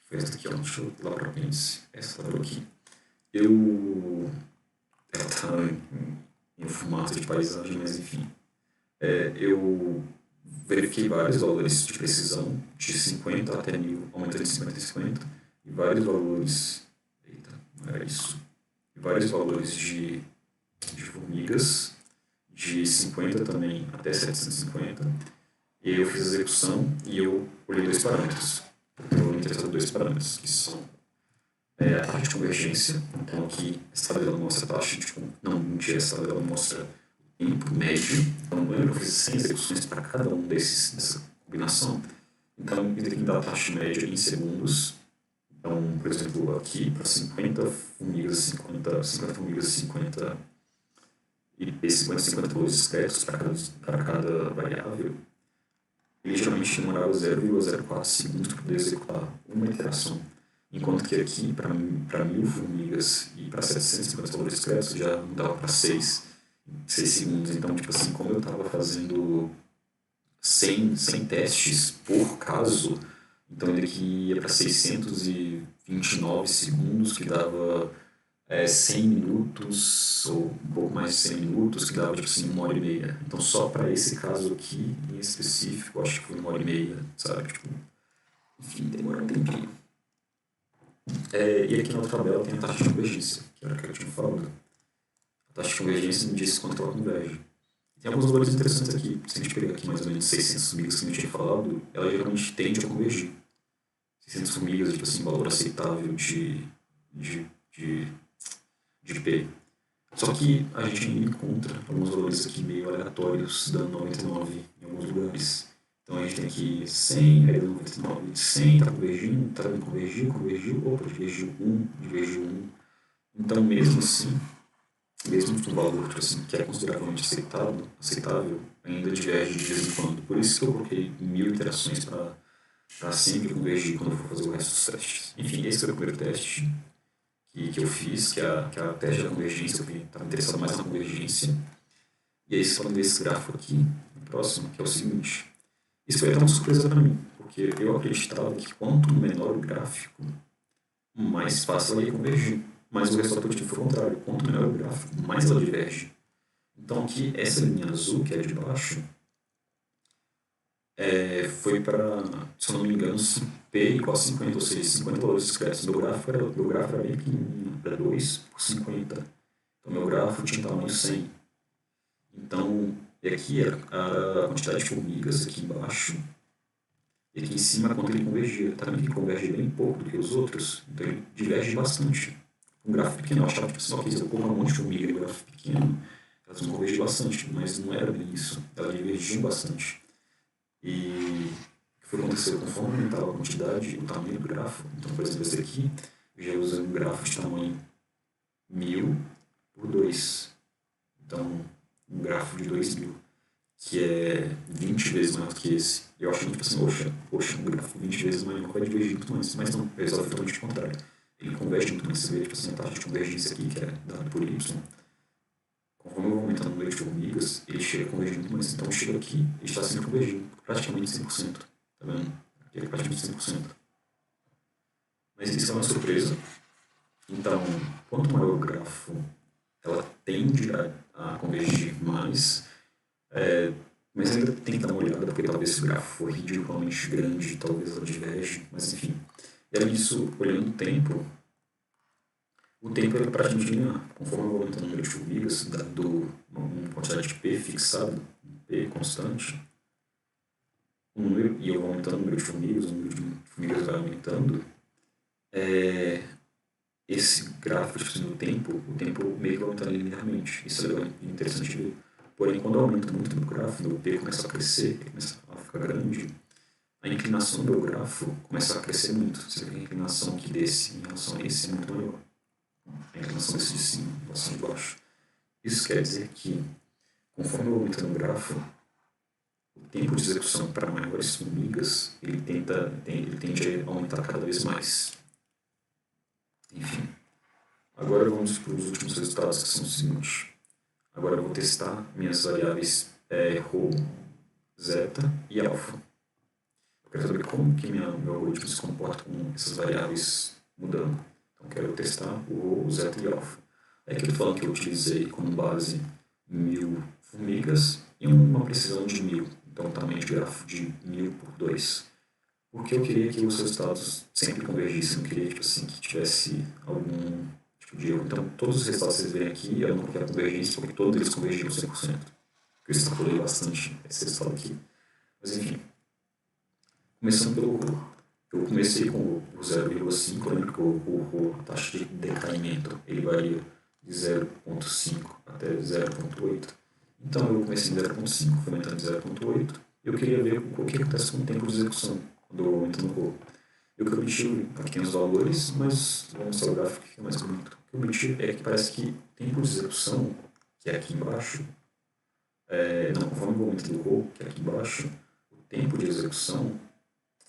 Foi essa aqui, ó. Deixa eu ir lá para o apêndice. Essa tabela aqui. Ela está em formato de paisagem, mas enfim. Eu verifiquei vários valores de precisão, de 50 até 1000, aumentando de 50 em 50, e vários valores. Eita, não era isso. E vários valores de formigas, de 50 também até 750. E aí eu fiz a execução e eu olhei dois parâmetros. Eu vou interessar dois parâmetros, que são a taxa de convergência. Então aqui essa tabela mostra a taxa de. Não, mentira, essa tabela mostra o tempo médio. Então, lembra que eu fiz 100 execuções para cada um dessa combinação? Então, isso aqui dá a taxa média em segundos. Então, por exemplo, aqui para 50 formigas, 50 formigas, 50 IP, 50 valores discretos para cada variável, ele geralmente demorava 0,04 segundos para poder executar uma iteração. Enquanto que aqui, para 1.000 formigas e para 750 valores discretos, já mudava para 6 segundos. Então, tipo assim, como eu estava fazendo 100 testes por caso, então ele aqui ia para 629 segundos, que dava 100 minutos, ou um pouco mais de 100 minutos, que dava tipo assim, 1 hora e meia. Então só para esse caso aqui, em específico, acho que foi 1 hora e meia, sabe? Tipo, enfim, demorou um tempinho. E aqui na outra tabela tem a taxa de convergência, que era o que eu tinha falado. A taxa de convergência me diz quanto ela converge. Tem alguns valores interessantes aqui. Se a gente pegar aqui mais ou menos 600 formigas que a gente tinha falado, ela geralmente tende a convergir. 600 formigas, tipo assim, valor aceitável de P. Só que a gente ainda encontra alguns valores aqui meio aleatórios, dando 99 em alguns lugares. Então a gente tem aqui 100, aí dá 99, 100 está convergindo, está dando convergiu, opa, divergiu 1. Então mesmo assim, mesmo com um valor tipo assim, que é consideravelmente aceitável, ainda diverge de vez em quando. Por isso que eu coloquei 1000 interações para sempre convergir quando eu for fazer o resto dos testes. Enfim, esse foi o primeiro teste que eu fiz, que é a teste da convergência. Eu estava interessado mais na convergência. E aí vocês podem ver esse gráfico aqui, no próximo, que é o seguinte. Isso foi até uma surpresa para mim, porque eu acreditava que quanto menor o gráfico, mais fácil ela ia convergir. Mas o resultado que eu tive foi o contrário. Quanto menor o gráfico, mais ela diverge. Então aqui, essa linha azul, que é de baixo, foi para, se eu não me engano, P igual a 50, ou seja, 50 valores discretos. Meu gráfico era bem pequenininho, era 2 por 50. Então meu gráfico tinha tamanho 100. Então, aqui era a quantidade de formigas aqui embaixo, e aqui em cima era quanto ele convergia. Tá vendo que ele converge bem pouco do que os outros? Então ele diverge bastante. Um gráfico pequeno, eu achava que se eu colocar um monte de formiga em um gráfico pequeno, elas vão convergir bastante, mas não era bem isso. Elas divergiam bastante. E o que foi acontecer? Conforme aumentava a quantidade, o tamanho do grafo, então, por exemplo, esse aqui, eu já usei um grafo de tamanho 1000 por 2. Então, um grafo de 2000, que é 20 vezes maior do que esse. Eu acho muito assim, poxa, um grafo 20 vezes maior vai divergir muito mais. Mas não, o resultado é totalmente contrário. Ele converge muito mais. Você vê, tipo assim, a taxa de convergência aqui, que é dada por Y, conforme eu vou aumentando o número de formigas, ele chega a convergir muito mais. Então, chega aqui, ele está sempre convergindo, praticamente 100%. Tá vendo? Aqui é praticamente 100%. Mas isso é uma surpresa. Então, quanto maior o grafo, ela tende a convergir mais, mas ainda tem que dar uma olhada, porque talvez esse grafo for ridiculamente grande, talvez ela diverge, mas enfim. E além disso, olhando o tempo é praticamente linear. Conforme eu vou aumentando o número de formigas, dado uma quantidade de P fixada, P constante, e eu vou aumentando o número de formigas, o número de formigas vai aumentando, esse gráfico do tempo, o tempo meio que vai aumentando linearmente. Isso é legal e interessante de ver. Porém, quando eu aumento muito no gráfico, o P começa a crescer, começa a ficar grande, a inclinação do meu grafo começa a crescer muito. Você vê que a inclinação aqui desse em relação a esse é muito maior. A inclinação desse de cima em relação de baixo. Isso quer dizer que, conforme eu vou aumentando o grafo, o tempo de execução para maiores formigas, ele tende a aumentar cada vez mais. Enfim. Agora vamos para os últimos resultados, que são os seguintes. Agora eu vou testar minhas variáveis ρ, zeta e alfa. Eu quero saber como que meu algoritmo se comporta com essas variáveis mudando. Então eu quero testar o ρ, o zeta e alfa. Aqui eu estou falando que eu utilizei como base 1000 formigas e uma precisão de 1000. Então tamanho de grafo de 1000 por 2. Porque eu queria que os resultados sempre convergissem. Eu não queria assim, que tivesse algum tipo de erro. Então todos os resultados que vocês veem aqui, eu não coloquei a convergência porque todos eles convergiam 100%. Eu extrapolei bastante esse resultado aqui. Mas enfim, começando pelo ρ. Eu comecei com o 0,5, lembra que o ρ, a taxa de decaimento, ele varia de 0,5 até 0,8. Então eu comecei em 0.5, fui aumentando em 0.8, e eu queria ver o que acontece com o tempo de execução quando eu aumento no row. E o que eu obtive, aqui tem os valores, mas vamos mostrar o gráfico que é mais bonito. O que eu obtive é que parece que o tempo de execução, que é aqui embaixo, não, conforme o aumento do row, que é aqui embaixo, o tempo de execução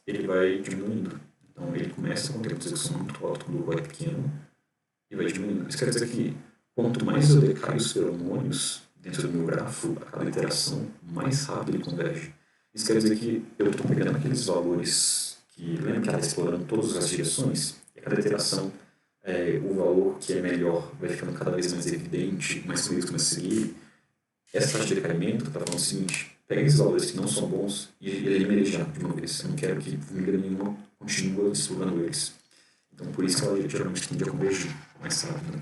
ele vai diminuindo. Então ele começa com um tempo de execução muito alto quando o row é pequeno e vai diminuindo. Isso quer dizer que quanto mais eu decaio os feromônios dentro do meu grafo, a cada interação, mais rápido ele converge. Isso quer dizer que eu estou pegando aqueles valores que, lembra que ela está explorando todas as direções, e a cada interação o valor que é melhor vai ficando cada vez mais evidente, mais fluido começa a seguir. Essa taxa de decaimento está falando o seguinte: pega esses valores que não são bons e elimina eles já de uma vez. Eu não quero que formiga nenhuma continue explorando eles. Então, por isso que ela geralmente tende a convergir mais rápido,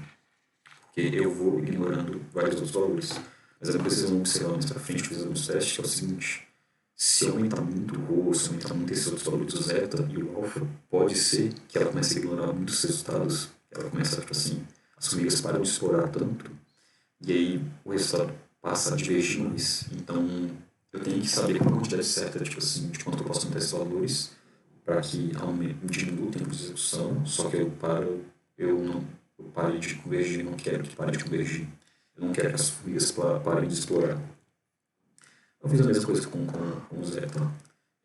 porque eu vou ignorando vários outros valores. Mas é uma coisa que vocês vão observar mais para frente, fazer alguns testes, que é o seguinte: se aumentar muito o rho, se aumentar muito esses outros valores do zeta e o alfa, pode ser que ela comece a ignorar muitos resultados, que ela começa, tipo assim, as formigas param de explorar tanto, e aí o resultado passa a divergir mais. Então, eu tenho que saber qual a quantidade certa, tipo assim, de quanto eu posso aumentar esses valores, para que diminua o tempo de execução, só que eu pare de convergir, eu não quero que pare de convergir. Eu não quero que as formigas parem de explorar. Eu fiz a mesma coisa com o zeta.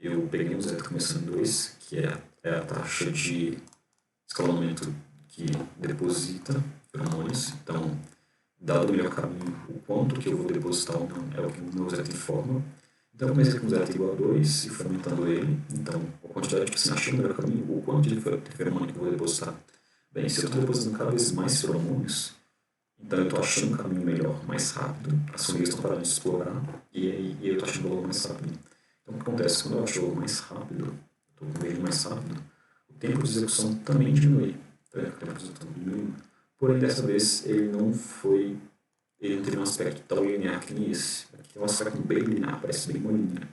Eu peguei um zeta começando em 2, que é a taxa de escalonamento que deposita feromônios. Então, dado o melhor caminho, o quanto que eu vou depositar ou não é o que o meu zeta informa. Então, eu comecei com zeta igual a 2 e fui aumentando ele. Então, a quantidade, tipo assim, achei o melhor caminho, o quanto de feromônio que eu vou depositar. Bem, se eu estou depositando cada vez mais feromônios, então eu estou achando um caminho melhor, mais rápido, as formigas estão parando de explorar, e eu estou achando o valor mais rápido. Então, o que acontece? Quando eu acho o valor mais rápido, estou convergindo mais rápido, o tempo de execução também diminui. Então, o tempo de execução diminui. Porém, dessa vez, ele não teve um aspecto tão linear que nem esse. Aqui tem um aspecto bem linear, parece bem uma linha.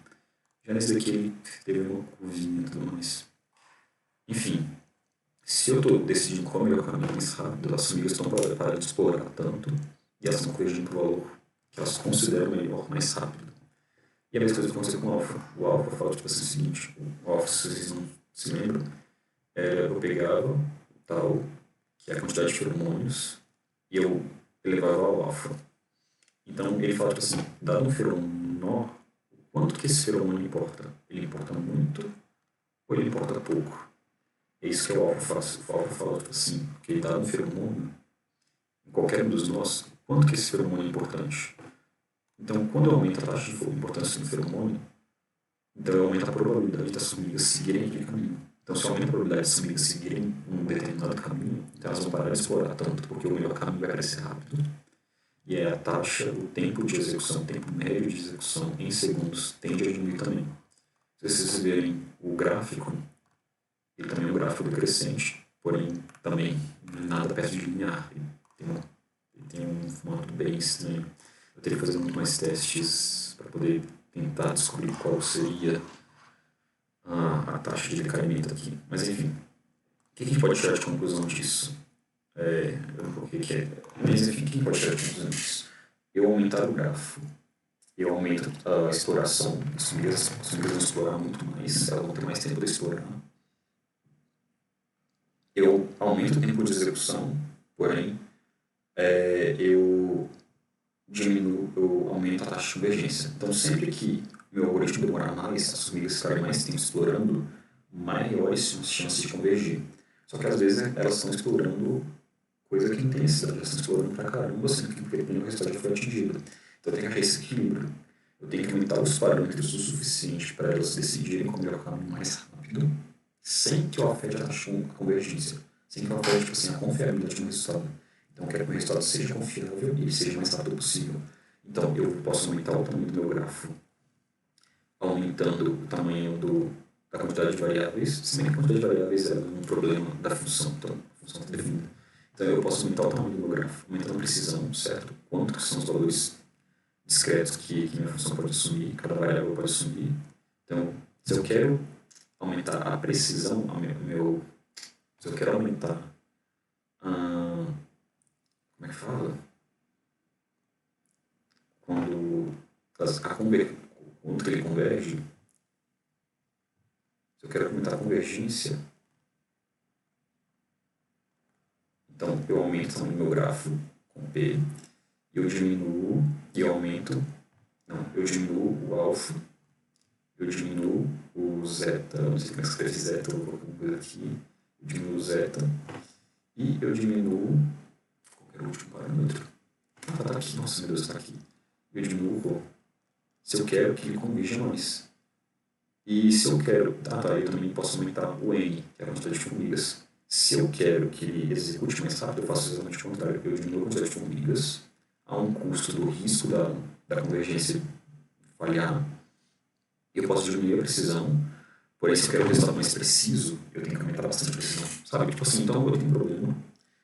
Já nesse daqui ele teve uma curvinha e tudo mais. Enfim, se eu estou decidindo qual é o melhor caminho mais rápido, as formigas estão parando de explorar tanto e elas estão convergindo para o valor que elas consideram melhor, mais rápido. E a mesma coisa aconteceu com o alfa. O alfa fala tipo assim, o seguinte: o alfa, se vocês não se lembram, eu pegava o tal, que é a quantidade de feromônios, e eu elevava ao alfa. Então ele fala tipo assim: dado um feromônio, quanto que esse feromônio importa? Ele importa muito ou ele importa pouco? É isso que o alfa faz. O alfa fala tipo assim, que ele dá um feromônio, em qualquer um dos nós, quanto que esse feromônio é importante? Então, quando eu aumento a taxa de importância do feromônio, então eu aumento a probabilidade das formigas seguirem aquele caminho. Então, se eu aumento a probabilidade das formigas seguirem um determinado caminho, então elas vão parar de explorar tanto, porque o melhor caminho vai crescer rápido. E a taxa, o tempo de execução, o tempo médio de execução em segundos tende a diminuir também. Se vocês verem o gráfico, ele também é um gráfico decrescente, porém também nada perto de linear. Ele tem um formato bem estranho. Eu teria que fazer muito mais testes para poder tentar descobrir qual seria a taxa de decaimento aqui. Mas enfim, o que a gente pode tirar de conclusão disso? Mas enfim, o que a gente pode tirar de conclusão disso? Eu aumentar o grafo, eu aumento a exploração, as formigas vão explorar muito mais, elas vão ter mais tempo de explorar. Eu aumento o tempo de execução, porém, eu aumento a taxa de convergência. Então, sempre que meu algoritmo demorar mais, as formigas ficarem mais tempo explorando, maiores são as chances de convergir. Só que às vezes elas estão explorando coisa que não tem necessidade, elas estão explorando pra caramba, sendo que o resultado já foi atingido. Então, eu tenho que achar esse equilíbrio. Eu tenho que aumentar os parâmetros o suficiente para elas decidirem qual é o caminho mais rápido, sem que eu afete a taxa de convergência, sem que eu afete tipo assim, a confiabilidade do resultado. Então, eu quero que o resultado seja confiável e ele seja o mais rápido possível. Então, eu posso aumentar o tamanho do meu grafo, aumentando o tamanho da quantidade de variáveis, se bem que a quantidade de variáveis é um problema da função, então a função está definida. Então, eu posso aumentar o tamanho do meu grafo, aumentando a precisão, certo? Quanto que são os valores discretos que minha função pode assumir, cada variável pode assumir. Então, se eu quero aumentar a precisão, se eu quero aumentar como é que fala? Quando Quando ele converge, se eu quero aumentar a convergência, então eu aumento o tamanho do meu grafo com P, eu diminuo e aumento, eu diminuo o alfa, eu diminuo o zeta, não sei como é que escreve zeta, eu vou colocar uma coisa aqui, eu diminuo o zeta, e eu diminuo, qual era o último parâmetro? Tá aqui, nossa, meu Deus, tá aqui. Eu diminuo o rho, se eu quero que ele converja mais. E se eu quero, eu também posso aumentar o n, que é a quantidade de formigas. Se eu quero que ele execute mais rápido, eu faço exatamente o contrário. Eu diminuo a quantidade de formigas a um custo do risco da convergência falhar. Eu posso diminuir a precisão, porém, se eu quero um resultado mais preciso, eu tenho que aumentar bastante a precisão. Sabe? Tipo assim, então eu tenho um problema,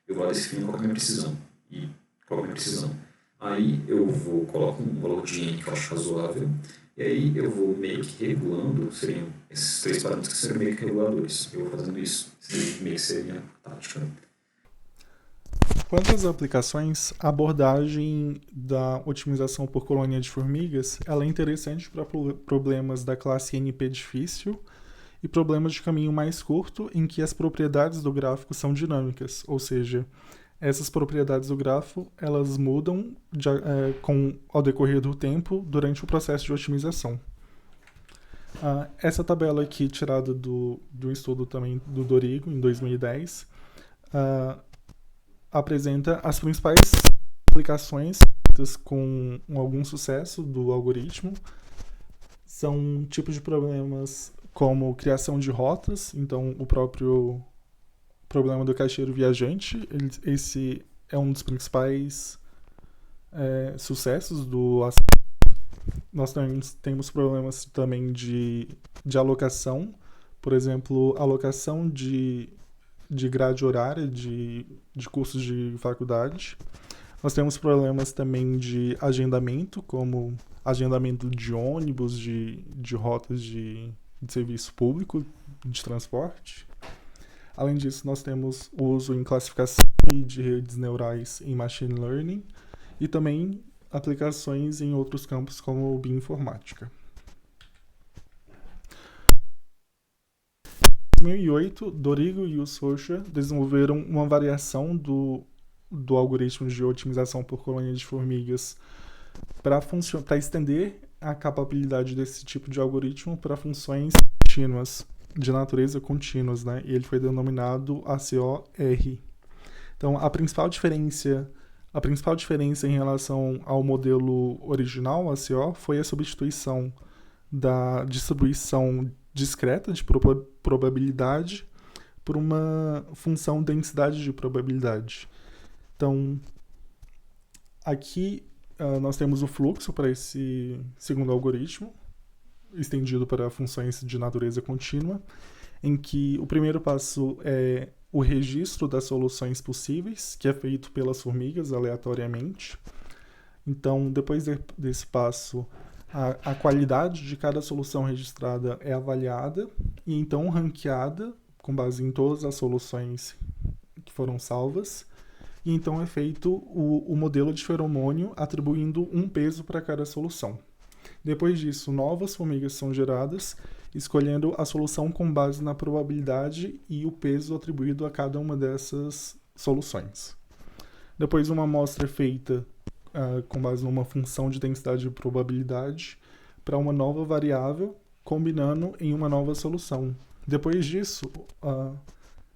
eu vou lá decidir qual é a minha precisão. E qual é a minha precisão? Aí eu coloco um valor de n que eu acho razoável, e aí eu vou meio que regulando, seriam esses 3 parâmetros que seriam meio que reguladores. Eu vou fazendo isso, meio que seria a tática. Quanto às aplicações, a abordagem da otimização por colônia de formigas ela é interessante para problemas da classe NP difícil e problemas de caminho mais curto em que as propriedades do gráfico são dinâmicas, ou seja, essas propriedades do grafo elas mudam ao decorrer do tempo durante o processo de otimização. Essa tabela aqui, tirada do estudo também do Dorigo, em 2010, apresenta as principais aplicações feitas com algum sucesso do algoritmo. São tipos de problemas como criação de rotas, então o próprio problema do caixeiro viajante, esse é um dos principais sucessos do ACE. Nós temos problemas também de alocação, por exemplo, alocação de grade horária de cursos de faculdade. Nós temos problemas também de agendamento, como agendamento de ônibus, de rotas de serviço público, de transporte. Além disso, nós temos o uso em classificação de redes neurais em machine learning e também aplicações em outros campos como bioinformática. Em 2008, Dorigo e o Socha desenvolveram uma variação do algoritmo de otimização por colônia de formigas para estender a capacidade desse tipo de algoritmo para funções contínuas, de natureza contínuas, né? E ele foi denominado ACOR. Então, a principal diferença em relação ao modelo original, ACOR, foi a substituição da distribuição discreta de probabilidade por uma função densidade de probabilidade. Então, aqui nós temos o fluxo para esse segundo algoritmo, estendido para funções de natureza contínua, em que o primeiro passo é o registro das soluções possíveis, que é feito pelas formigas aleatoriamente. Então, depois desse passo, a qualidade de cada solução registrada é avaliada e então ranqueada com base em todas as soluções que foram salvas. E então é feito o modelo de feromônio atribuindo um peso para cada solução. Depois disso, novas formigas são geradas, escolhendo a solução com base na probabilidade e o peso atribuído a cada uma dessas soluções. Depois, uma amostra é feita com base numa função de densidade de probabilidade para uma nova variável, combinando em uma nova solução. Depois disso,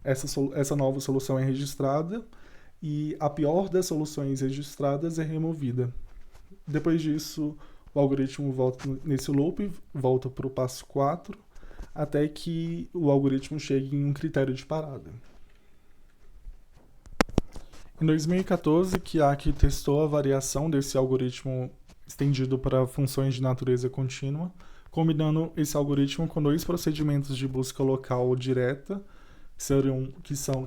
essa nova solução é registrada e a pior das soluções registradas é removida. Depois disso, o algoritmo volta nesse loop, volta para o passo 4, até que o algoritmo chegue em um critério de parada. Em 2014, Chiaki testou a variação desse algoritmo estendido para funções de natureza contínua, combinando esse algoritmo com 2 procedimentos de busca local direta,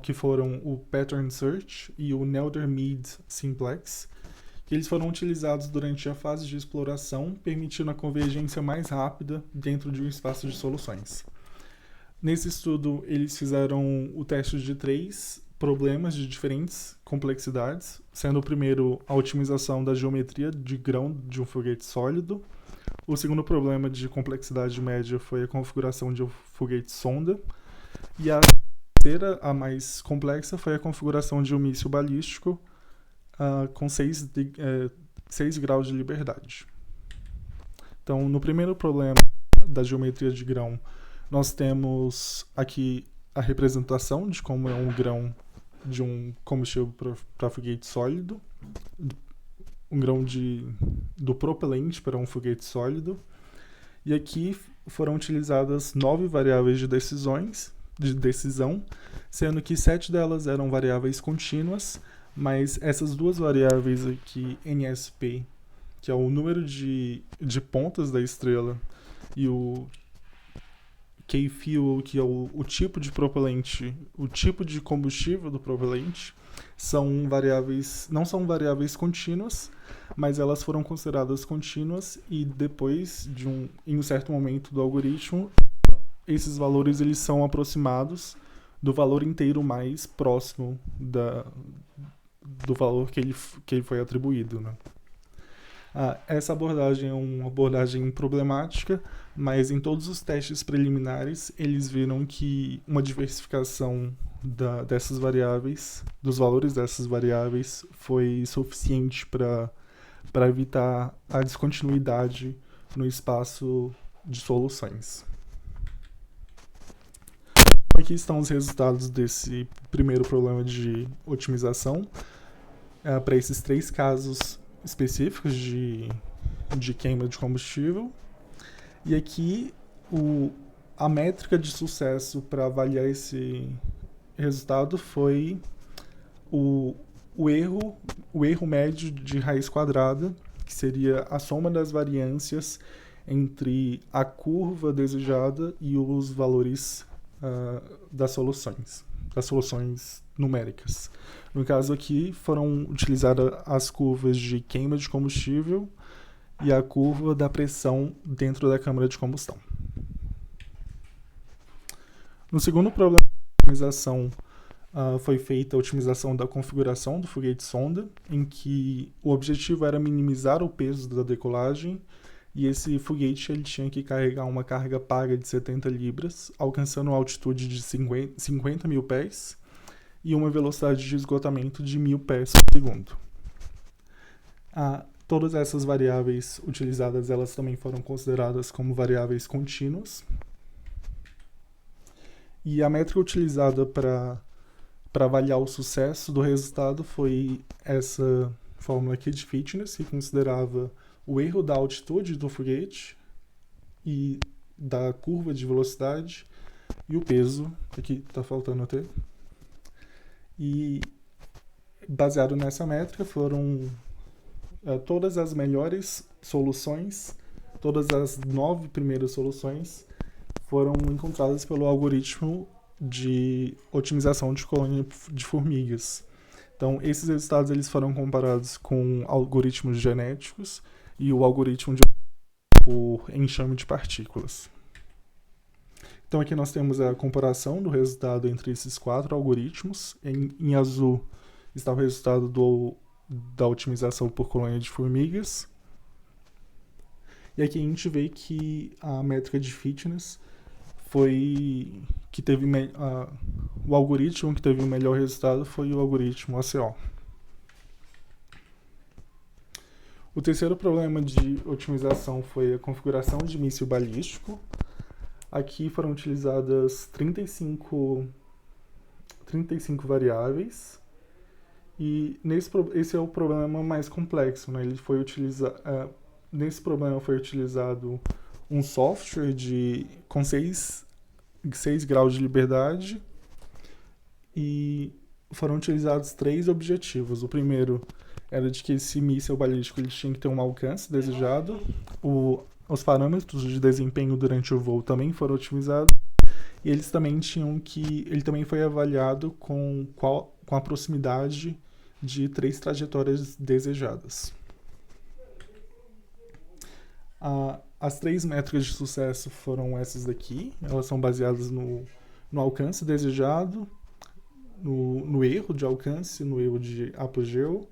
que foram o Pattern Search e o Nelder-Mead Simplex, que eles foram utilizados durante a fase de exploração, permitindo a convergência mais rápida dentro de um espaço de soluções. Nesse estudo, eles fizeram o teste de 3 problemas de diferentes complexidades, sendo o primeiro a otimização da geometria de grão de um foguete sólido, O segundo problema de complexidade média foi a configuração de um foguete sonda. E a terceira, a mais complexa, foi a configuração de um míssil balístico com 6 graus de liberdade. Então, no primeiro problema da geometria de grão, nós temos aqui a representação de como é um grão de um combustível para foguete sólido, um grão do propelente para um foguete sólido. E aqui foram utilizadas 9 variáveis de decisão, sendo que 7 delas eram variáveis contínuas, mas essas duas variáveis aqui, NSP, que é o número de pontas da estrela, e o K-fuel, que é o tipo de propelente, o tipo de combustível do propelente, não são variáveis contínuas, mas elas foram consideradas contínuas e depois, em um certo momento do algoritmo, esses valores eles são aproximados do valor inteiro mais próximo do valor que ele foi atribuído, né? Essa abordagem é uma abordagem problemática, mas em todos os testes preliminares eles viram que uma diversificação dessas variáveis, dos valores dessas variáveis, foi suficiente para evitar a descontinuidade no espaço de soluções. Aqui estão os resultados desse primeiro problema de otimização para esses 3 casos específicos de queima de combustível. E aqui a métrica de sucesso para avaliar esse resultado foi o erro médio de raiz quadrada, que seria a soma das variâncias entre a curva desejada e os valores das soluções numéricas. No caso aqui, foram utilizadas as curvas de queima de combustível e a curva da pressão dentro da câmara de combustão. No segundo problema de otimização, foi feita a otimização da configuração do foguete sonda, em que o objetivo era minimizar o peso da decolagem, e esse foguete ele tinha que carregar uma carga paga de 70 libras, alcançando uma altitude de 50 mil pés e uma velocidade de esgotamento de 1.000 pés por segundo. Todas essas variáveis utilizadas, elas também foram consideradas como variáveis contínuas. E a métrica utilizada para avaliar o sucesso do resultado foi essa fórmula aqui de fitness, que considerava o erro da altitude do foguete e da curva de velocidade e o peso, aqui está faltando até. E baseado nessa métrica foram todas as melhores soluções, todas as 9 primeiras soluções foram encontradas pelo algoritmo de otimização de colônia de formigas. Então, esses resultados eles foram comparados com algoritmos genéticos e o algoritmo por enxame de partículas. Então, aqui nós temos a comparação do resultado entre esses 4 algoritmos. Em azul está o resultado da otimização por colônia de formigas. E aqui a gente vê que a métrica de fitness foi que teve o algoritmo que teve o melhor resultado foi o algoritmo ACO. O terceiro problema de otimização foi a configuração de míssil balístico. Aqui foram utilizadas 35 variáveis. E esse é o problema mais complexo, né? Nesse problema foi utilizado um software com 6 graus de liberdade e foram utilizados 3 objetivos. O primeiro era de que esse míssil balístico ele tinha que ter um alcance desejado. Os parâmetros de desempenho durante o voo também foram otimizados. E eles também ele também foi avaliado com a proximidade de 3 trajetórias desejadas. As 3 métricas de sucesso foram essas daqui. Elas são baseadas no alcance desejado, no erro de alcance, no erro de apogeu.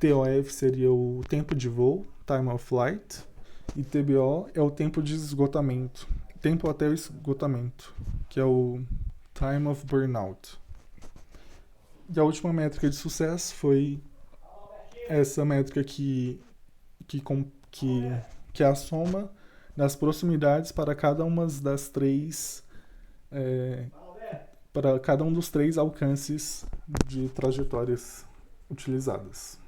TOF seria o tempo de voo, time of flight, E TBO é o tempo de esgotamento, tempo até o esgotamento, que é o Time of Burnout. E a última métrica de sucesso foi essa métrica que, que, que é a soma das proximidades para cada uma das três, é, para cada um dos três alcances de trajetórias utilizadas.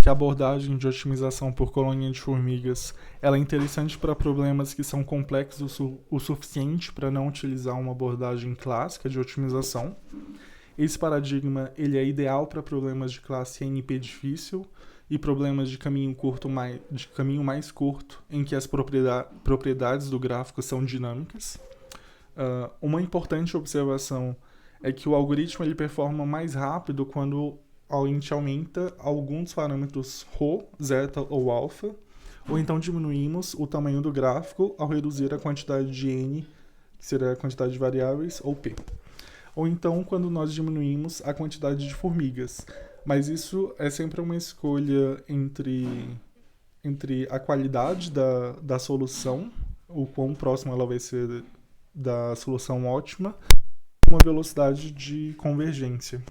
Que a abordagem de otimização por colônia de formigas ela é interessante para problemas que são complexos o suficiente para não utilizar uma abordagem clássica de otimização. Esse paradigma ele é ideal para problemas de classe NP difícil e problemas de caminho mais curto, em que as propriedades do gráfico são dinâmicas. Uma importante observação é que o algoritmo ele performa mais rápido quando a gente aumenta alguns parâmetros ρ, zeta ou alfa, ou então diminuímos o tamanho do gráfico ao reduzir a quantidade de n, que será a quantidade de variáveis, ou p. Ou então quando nós diminuímos a quantidade de formigas. Mas isso é sempre uma escolha entre a qualidade da solução, o quão próximo ela vai ser da solução ótima, e uma velocidade de convergência.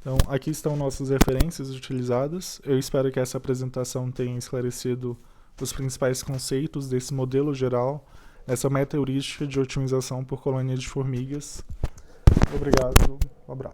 Então, aqui estão nossas referências utilizadas. Eu espero que essa apresentação tenha esclarecido os principais conceitos desse modelo geral, essa meta heurística de otimização por colônia de formigas. Obrigado, um abraço.